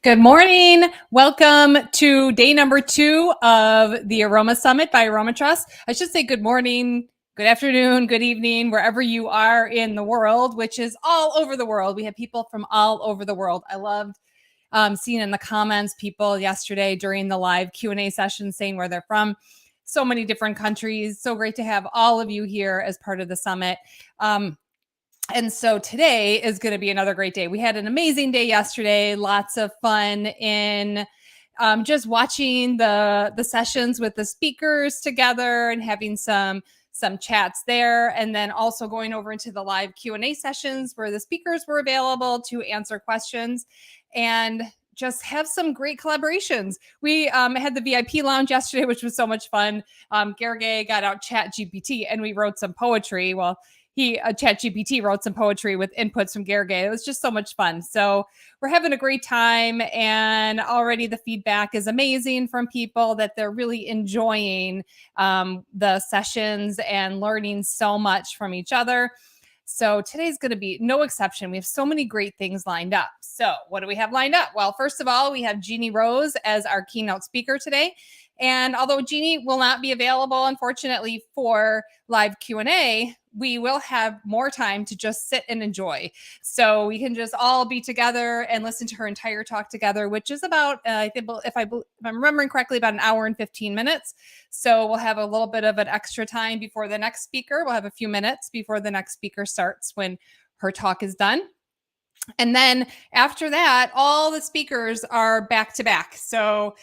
Good morning. Welcome to day number 2 of the Aroma Summit by AromaTrust. I should say good morning, good afternoon, good evening, wherever you are in the world, which is all over the world. We have people from all over the world. I loved seeing in the comments people yesterday during the live Q&A session saying where they're from. So many different countries. So great to have all of you here as part of the summit. And so today is going to be another great day. We had an amazing day yesterday, lots of fun in just watching the sessions with the speakers together and having some chats there, and then also going over into the live Q&A sessions where the speakers were available to answer questions and just have some great collaborations. We had the VIP lounge yesterday, which was so much fun. Gabriel got out Chat GPT and we wrote some poetry. Well, ChatGPT wrote some poetry with inputs from Gabriel. It was just so much fun. So we're having a great time, and already the feedback is amazing from people that they're really enjoying the sessions and learning so much from each other. So today's going to be no exception. We have so many great things lined up. So what do we have lined up? Well, first of all, we have Jeanne Rose as our keynote speaker today. And although Jeanne will not be available, unfortunately, for live Q&A, we will have more time to just sit and enjoy. So we can just all be together and listen to her entire talk together, which is about, I think, if I'm remembering correctly, about an hour and 15 minutes. So we'll have a little bit of an extra time before the next speaker. We'll have a few minutes before the next speaker starts when her talk is done. And then after that, all the speakers are back to back. So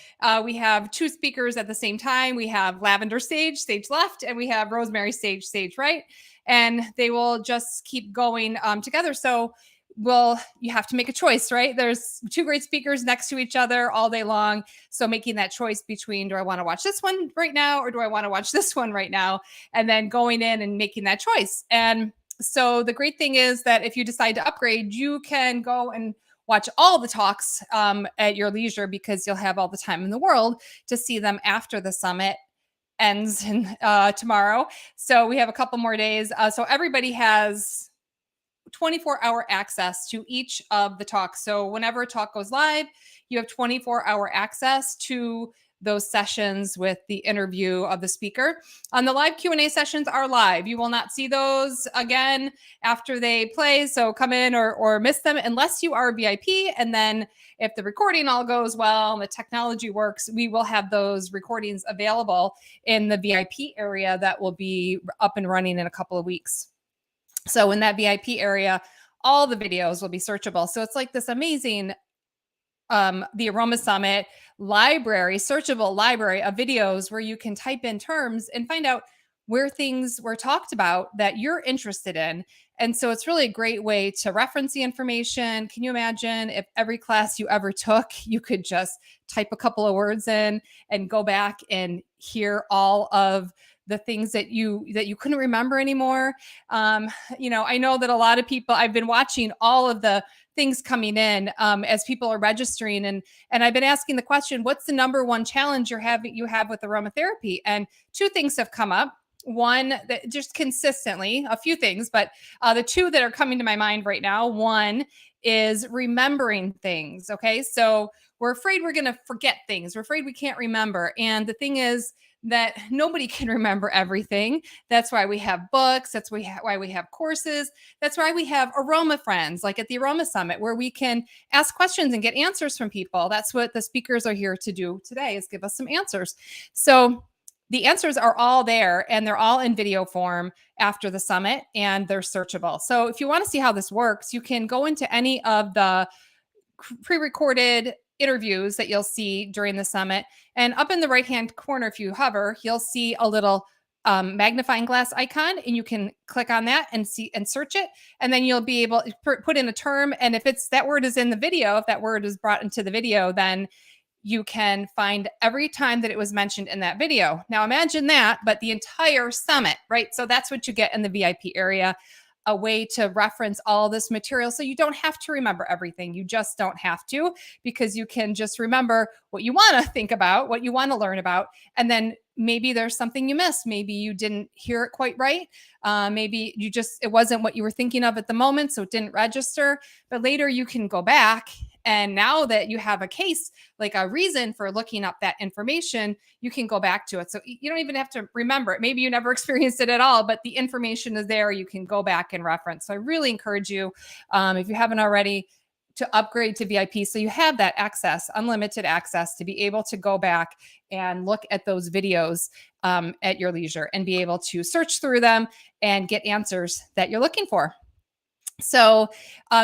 we have 2 speakers at the same time. We have Lavender stage left, and we have Rosemary stage right. And they will just keep going together. So you have to make a choice, right? There's 2 great speakers next to each other all day long. So making that choice between, do I want to watch this one right now, or do I want to watch this one right now? And then going in and making that choice. And so the great thing is that if you decide to upgrade, you can go and watch all the talks at your leisure, because you'll have all the time in the world to see them after the summit ends tomorrow. So we have a couple more days. So everybody has 24-hour access to each of the talks. So whenever a talk goes live, you have 24-hour access to those sessions with the interview of the speaker. The live Q&A sessions are live. You will not see those again after they play. So come in or miss them unless you are a VIP. And then if the recording all goes well and the technology works, we will have those recordings available in the VIP area that will be up and running in a couple of weeks. So in that VIP area, all the videos will be searchable. So it's like this amazing the Aroma Summit library, searchable library of videos where you can type in terms and find out where things were talked about that you're interested in. And so it's really a great way to reference the information. Can you imagine if every class you ever took, you could just type a couple of words in and go back and hear all of the things that you couldn't remember anymore? I know that a lot of people, I've been watching all of the things coming in as people are registering, and I've been asking the question, what's the number one challenge you have with aromatherapy? And 2 things have come up. One, that just consistently, a few things, but the 2 that are coming to my mind right now. One is remembering things. Okay, so we're afraid we're going to forget things. We're afraid we can't remember. And the thing is that nobody can remember everything. That's why we have books. That's why we have courses. That's why we have Aroma Friends, like at the Aroma Summit, where we can ask questions and get answers from people. That's what the speakers are here to do today, is give us some answers. So the answers are all there, and they're all in video form after the summit, and they're searchable. So if you want to see how this works, you can go into any of the pre-recorded interviews that you'll see during the summit. And up in the right-hand corner, if you hover, you'll see a little magnifying glass icon, and you can click on that and see and search it. And then you'll be able to put in a term. And if that word is in the video, if that word is brought into the video, then you can find every time that it was mentioned in that video. Now imagine that, but the entire summit, right? So that's what you get in the VIP area. A way to reference all this material. So you don't have to remember everything. You just don't have to, because you can just remember what you want to think about, what you want to learn about. And then maybe there's something you missed. Maybe you didn't hear it quite right. Maybe it wasn't what you were thinking of at the moment, so it didn't register. But later you can go back And now that you have a case, like a reason for looking up that information, you can go back to it. So you don't even have to remember it. Maybe you never experienced it at all, but the information is there. You can go back and reference. So I really encourage you, if you haven't already, to upgrade to VIP so you have that access, unlimited access, to be able to go back and look at those videos at your leisure and be able to search through them and get answers that you're looking for. So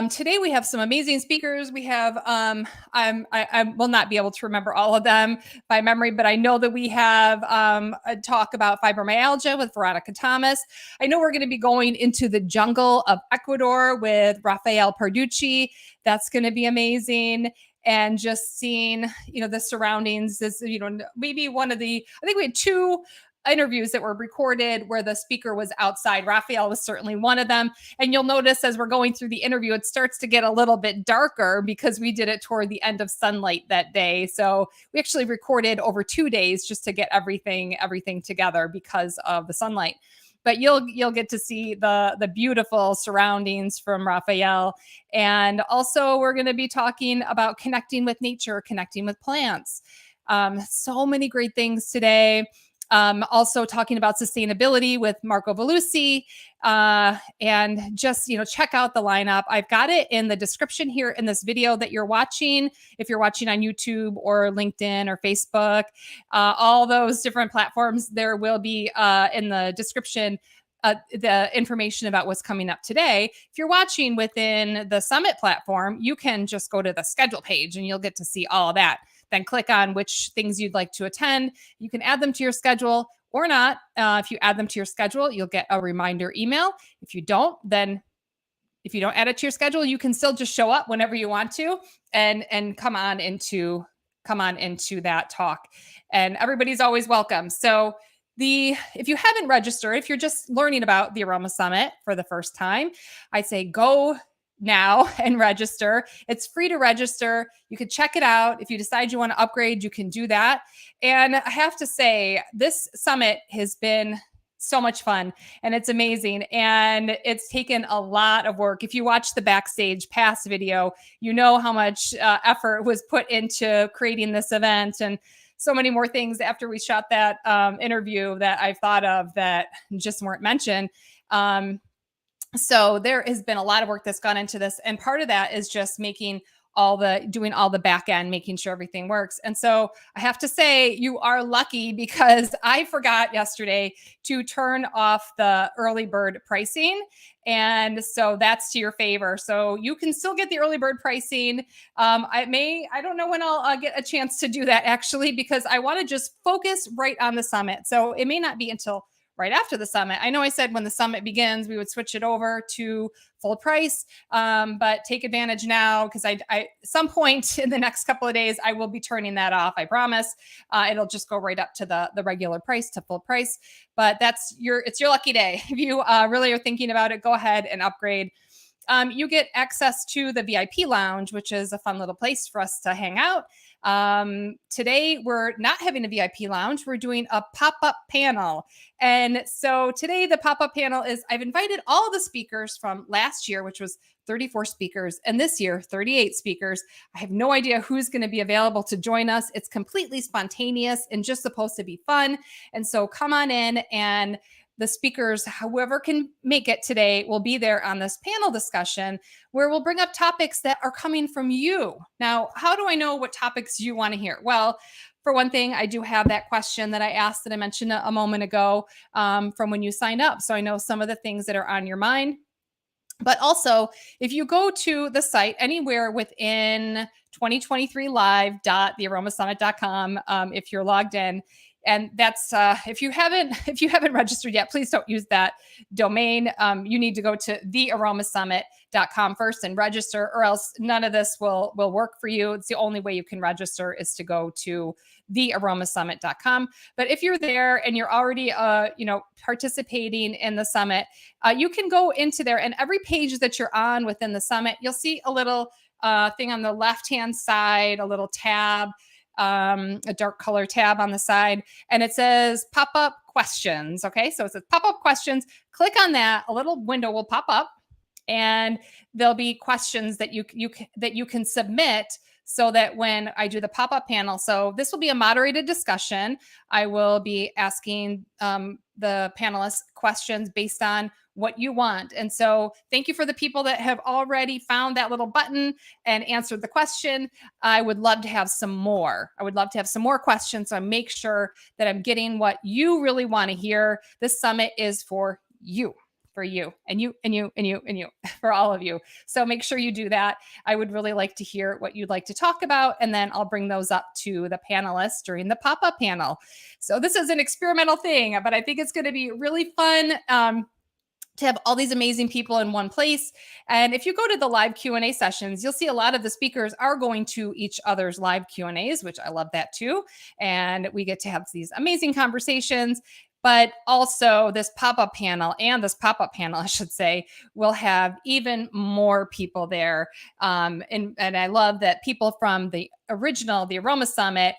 today we have some amazing speakers. We have, I will not be able to remember all of them by memory, but I know that we have a talk about fibromyalgia with Veronica Thomas. I know we're going to be going into the jungle of Ecuador with Rafael Parducci. That's going to be amazing. And just seeing, the surroundings, this, maybe one of the, I think we had 2 interviews that were recorded where the speaker was outside. Rafael was certainly one of them. And you'll notice as we're going through the interview, it starts to get a little bit darker because we did it toward the end of sunlight that day. So we actually recorded over 2 days just to get everything together because of the sunlight. But you'll get to see the beautiful surroundings from Rafael. And also we're going to be talking about connecting with nature, connecting with plants. So many great things today. Also talking about sustainability with Marco Valussi, and just, check out the lineup. I've got it in the description here in this video that you're watching. If you're watching on YouTube or LinkedIn or Facebook, all those different platforms, there will be in the description the information about what's coming up today. If you're watching within the Summit platform, you can just go to the schedule page and you'll get to see all of that. Then click on which things you'd like to attend. You can add them to your schedule or not. If you add them to your schedule, you'll get a reminder email. If you don't add it to your schedule, you can still just show up whenever you want to and come on into that talk. And everybody's always welcome. So if you haven't registered, if you're just learning about the Aroma Summit for the first time, I'd say go now and register. It's free to register. You can check it out. If you decide you want to upgrade, you can do that. And I have to say, this summit has been so much fun and it's amazing. And it's taken a lot of work. If you watch the backstage pass video, you know how much effort was put into creating this event, and so many more things after we shot that interview that I've thought of that just weren't mentioned. So there has been a lot of work that's gone into this. And part of that is just doing all the back end, making sure everything works. And so I have to say you are lucky because I forgot yesterday to turn off the early bird pricing. And so that's to your favor. So you can still get the early bird pricing. I don't know when I'll get a chance to do that actually, because I want to just focus right on the summit. So it may not be until right after the summit. I know I said when the summit begins, we would switch it over to full price, but take advantage now because I some point in the next couple of days, I will be turning that off. I promise. It'll just go right up to the regular price, to full price. But it's your lucky day. If you really are thinking about it, go ahead and upgrade. You get access to the VIP lounge, which is a fun little place for us to hang out. Today we're not having a VIP lounge. We're doing a pop-up panel. And so today the pop-up panel is, I've invited all of the speakers from last year, which was 34 speakers, and this year, 38 speakers. I have no idea who's going to be available to join us. It's completely spontaneous and just supposed to be fun. And so come on in, and the speakers, whoever can make it today, will be there on this panel discussion where we'll bring up topics that are coming from you. Now, how do I know what topics you want to hear? Well, for one thing, I do have that question that I asked that I mentioned a moment ago from when you signed up. So I know some of the things that are on your mind. But also, if you go to the site anywhere within 2023live.thearomasummit.com, if you're logged in, and that's if you haven't registered yet, please don't use that domain. You need to go to thearomasummit.com first and register, or else none of this will work for you. It's the only way you can register is to go to thearomasummit.com. But if you're there and you're already participating in the summit, you can go into there, and every page that you're on within the summit, you'll see a little thing on the left-hand side, a little tab, a dark color tab on the side, and it says pop-up questions. Okay, so it says pop-up questions. Click on that. A little window will pop up, And there'll be questions that you can submit so that when I do the pop-up panel, so this will be a moderated discussion. I will be asking the panelists questions based on what you want. And so thank you for the people that have already found that little button and answered the question. I would love to have some more. I would love to have some more questions. So I make sure that I'm getting what you really want to hear. This summit is for you. For you and you and you and you and you, for all of you. So make sure you do that. I would really like to hear what you'd like to talk about, and then I'll bring those up to the panelists during the pop-up panel. So this is an experimental thing, but I think it's going to be really fun to have all these amazing people in one place. And if you go to the live Q&A sessions, you'll see a lot of the speakers are going to each other's live Q&As, which I love that too. And we get to have these amazing conversations. But also this pop-up panel, I should say, will have even more people there. And I love that people from the original, the Aroma Summit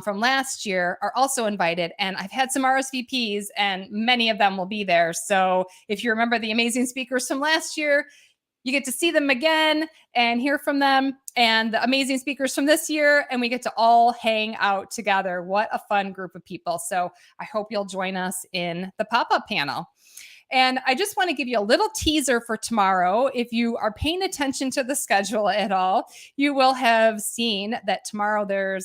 from last year are also invited. And I've had some RSVPs and many of them will be there. So if you remember the amazing speakers from last year, you get to see them again and hear from them, and the amazing speakers from this year, and we get to all hang out together. What a fun group of people. So I hope you'll join us in the pop-up panel. And I just want to give you a little teaser for tomorrow. If you are paying attention to the schedule at all, you will have seen that tomorrow there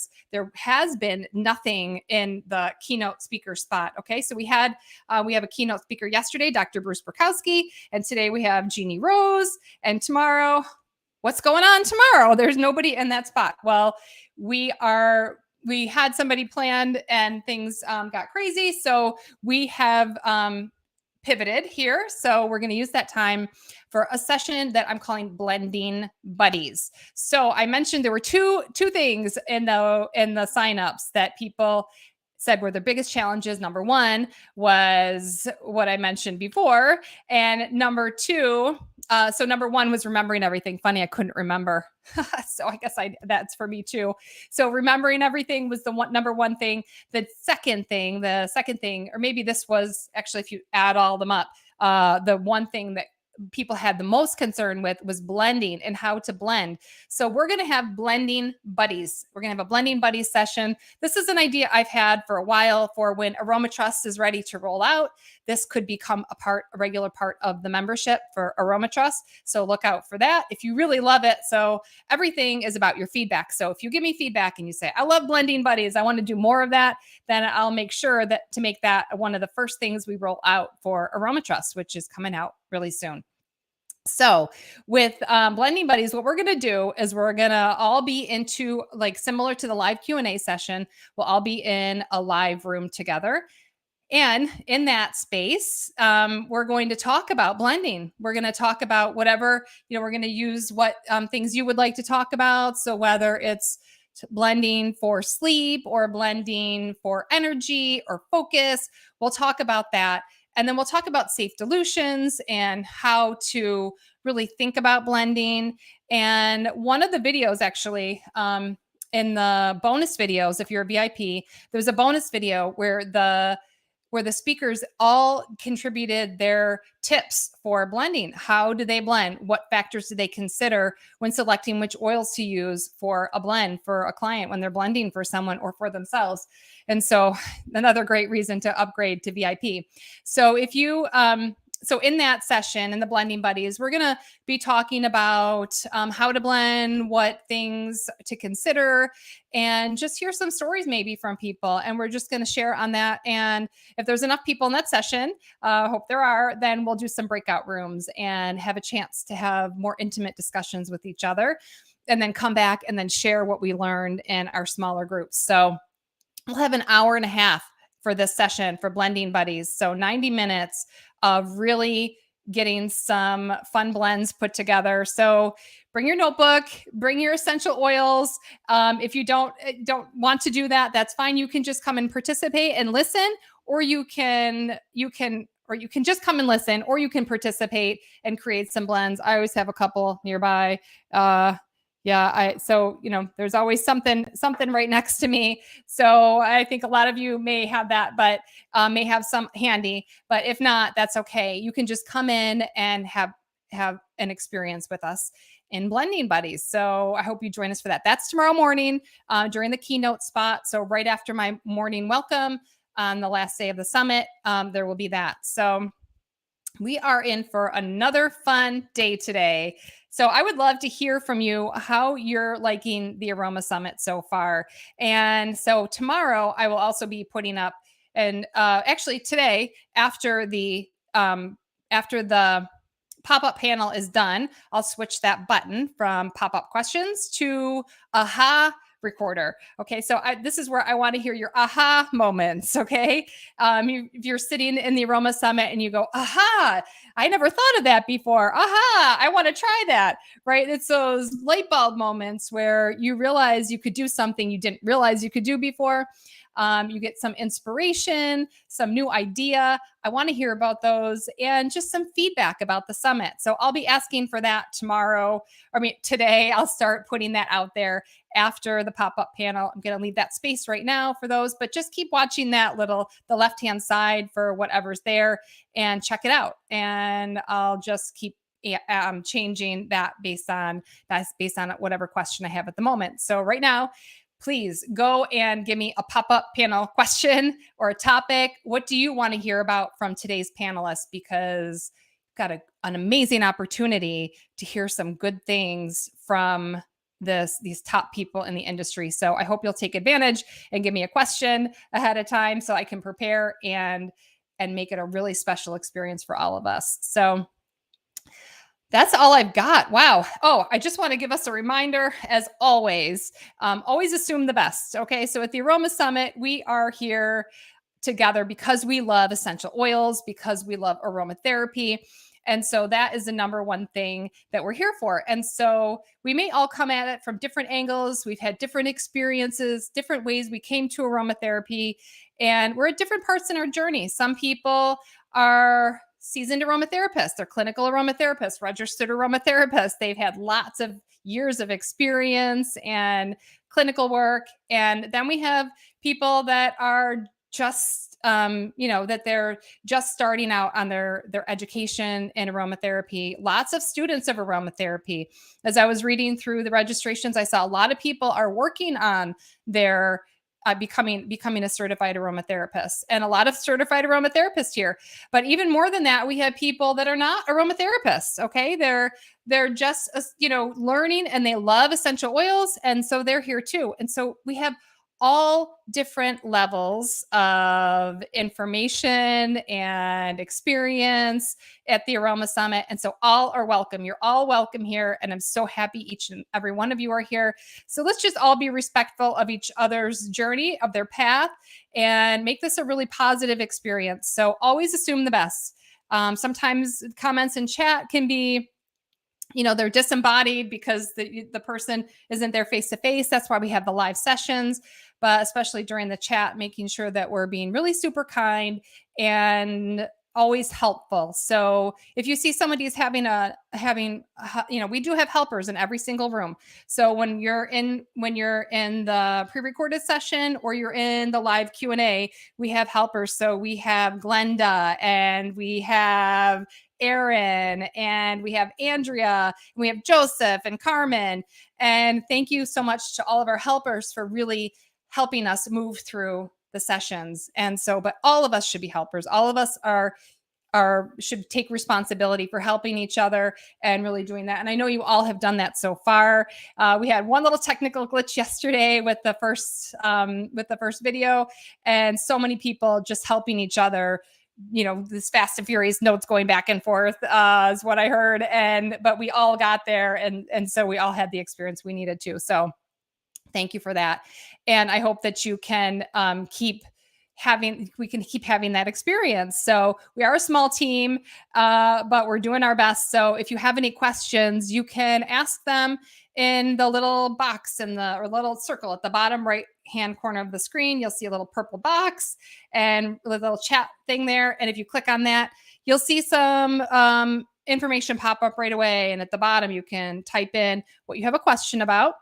has been nothing in the keynote speaker spot. Okay, so we have a keynote speaker yesterday, Dr. Bruce Burkowski, and today we have Jeanne Rose. And tomorrow, what's going on tomorrow? There's nobody in that spot. Well, we had somebody planned and things got crazy, so we have pivoted here. So we're going to use that time for a session that I'm calling Blending Buddies. So I mentioned there were two things in the signups that people said were the biggest challenges. Number one was what I mentioned before, and number two, so number one was remembering everything. Funny, I couldn't remember. So I guess that's for me too. So remembering everything was the number one thing. The second thing, or maybe this was actually, if you add all them up, the one thing that people had the most concern with was blending and how to blend. So we're going to have blending buddies. We're going to have a blending buddies session. This is an idea I've had for a while for when AromaTrust is ready to roll out. This could become a regular part of the membership for AromaTrust. So look out for that if you really love it. So everything is about your feedback. So if you give me feedback and you say, I love blending buddies, I want to do more of that, then I'll make sure to make that one of the first things we roll out for AromaTrust, which is coming out really soon. So with Blending Buddies, what we're going to do is we're going to all be into, like, similar to the live Q&A session, we'll all be in a live room together. And in that space, we're going to talk about blending. We're going to talk about whatever, we're going to use what things you would like to talk about. So whether it's blending for sleep or blending for energy or focus, we'll talk about that. And then we'll talk about safe dilutions and how to really think about blending. And one of the videos, actually, in the bonus videos, if you're a VIP, there's a bonus video where the speakers all contributed their tips for blending. How do they blend? What factors do they consider when selecting which oils to use for a blend for a client when they're blending for someone or for themselves? And so another great reason to upgrade to VIP. So if you, so in that session, in the Blending Buddies, we're going to be talking about how to blend, what things to consider, and just hear some stories maybe from people. And we're just going to share on that. And if there's enough people in that session, hope there are, then we'll do some breakout rooms and have a chance to have more intimate discussions with each other, and then come back and then share what we learned in our smaller groups. So we'll have an hour and a half for this session for Blending Buddies. So 90 minutes of really getting some fun blends put together. So bring your notebook, bring your essential oils. If you don't want to do that, that's fine. You can just come and participate and listen, or you can just come and listen, or you can participate and create some blends. I always have a couple nearby. There's always something right next to me. So I think a lot of you may have that, but may have some handy, but if not, that's okay. You can just come in and have an experience with us in Blending Buddies. So I hope you join us for that. That's tomorrow morning during the keynote spot. So right after my morning welcome on the last day of the summit, there will be that. So we are in for another fun day today. So I would love to hear from you how you're liking the Aroma Summit so far. And so tomorrow I will also be putting up, and actually today after the pop-up panel is done, I'll switch that button from pop-up questions to aha recorder. Okay, so this is where I want to hear your aha moments. Okay, if you're sitting in the Aroma Summit and you go, aha, I never thought of that before. Aha, I want to try that. Right? It's those light bulb moments where you realize you could do something you didn't realize you could do before. You get some inspiration, some new idea. I want to hear about those and just some feedback about the summit. So I'll be asking for that today. I'll start putting that out there after the pop-up panel. I'm going to leave that space right now for those, but just keep watching the left-hand side for whatever's there and check it out. And I'll just keep changing that based on whatever question I have at the moment. So right now, please go and give me a pop-up panel question or a topic. What do you want to hear about from today's panelists? Because we've got an amazing opportunity to hear some good things from these top people in the industry. So I hope you'll take advantage and give me a question ahead of time so I can prepare and make it a really special experience for all of us. So that's all I've got. Wow. Oh, I just want to give us a reminder, as always, always assume the best. Okay. So at the Aroma Summit, we are here together because we love essential oils, because we love aromatherapy. And so that is the number one thing that we're here for. And so we may all come at it from different angles. We've had different experiences, different ways we came to aromatherapy, and we're at different parts in our journey. Some people are seasoned aromatherapists, they're clinical aromatherapists, registered aromatherapists. They've had lots of years of experience and clinical work. And then we have people that are just, that they're just starting out on their education in aromatherapy. Lots of students of aromatherapy. As I was reading through the registrations, I saw a lot of people are working on their becoming a certified aromatherapist, and a lot of certified aromatherapists here. But even more than that, we have people that are not aromatherapists. Okay, they're just learning, and they love essential oils, and so they're here too. And so we have all different levels of information and experience at the Aroma Summit. And so all are welcome. You're all welcome here. And I'm so happy each and every one of you are here. So let's just all be respectful of each other's journey, of their path, and make this a really positive experience. So always assume the best. Sometimes comments in chat can be, they're disembodied because the person isn't there face to face. That's why we have the live sessions, but especially during the chat, making sure that we're being really super kind and always helpful. So if you see somebody's we do have helpers in every single room. So when you're in the pre-recorded session or you're in the live Q&A, we have helpers. So we have Glenda, and we have Aaron, and we have Andrea, and we have Joseph and Carmen. And thank you so much to all of our helpers for really helping us move through the sessions. And so, but all of us should be helpers. All of us should take responsibility for helping each other and really doing that. And I know you all have done that so far. We had one little technical glitch yesterday with the first video, and so many people just helping each other. This Fast and Furious notes going back and forth is what I heard. But we all got there. And so we all had the experience we needed to. So thank you for that. And I hope that you can keep having that experience. So we are a small team, but we're doing our best. So if you have any questions, you can ask them in the little box or little circle at the bottom right hand corner of the screen. You'll see a little purple box and a little chat thing there. And if you click on that, you'll see some information pop up right away. And at the bottom, you can type in what you have a question about.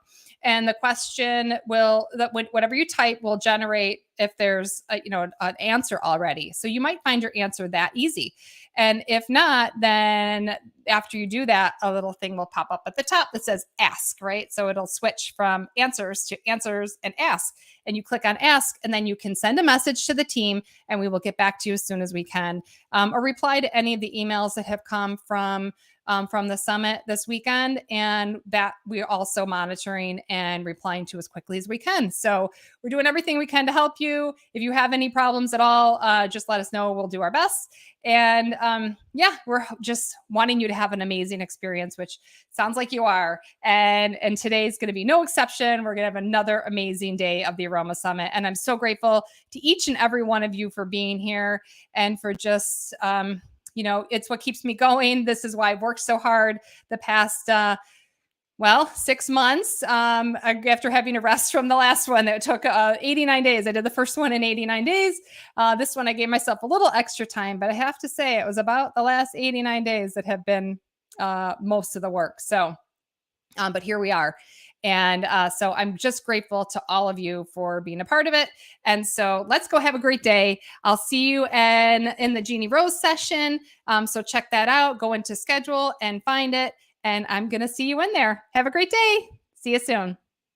and the question will, that whatever you type will generate if there's an answer already. So you might find your answer that easy. And if not, then after you do that, a little thing will pop up at the top that says ask, right? So it'll switch from answers to answers and ask. And you click on ask, and then you can send a message to the team, and we will get back to you as soon as we can, or reply to any of the emails that have come from the summit this weekend, and that we're also monitoring and replying to as quickly as we can. So we're doing everything we can to help you. If you have any problems at all, just let us know. We'll do our best. And we're just wanting you to have an amazing experience, which sounds like you are. And today's going to be no exception. We're going to have another amazing day of the Aroma Summit. And I'm so grateful to each and every one of you for being here and for just, it's what keeps me going. This is why I've worked so hard the past 6 months after having a rest from the last one that took 89 days. I did the first one in 89 days. This one, I gave myself a little extra time, but I have to say it was about the last 89 days that have been most of the work. So, but here we are. And so I'm just grateful to all of you for being a part of it. And so let's go have a great day. I'll see you in the Jeannie Rose session. So check that out. Go into schedule and find it. And I'm going to see you in there. Have a great day. See you soon.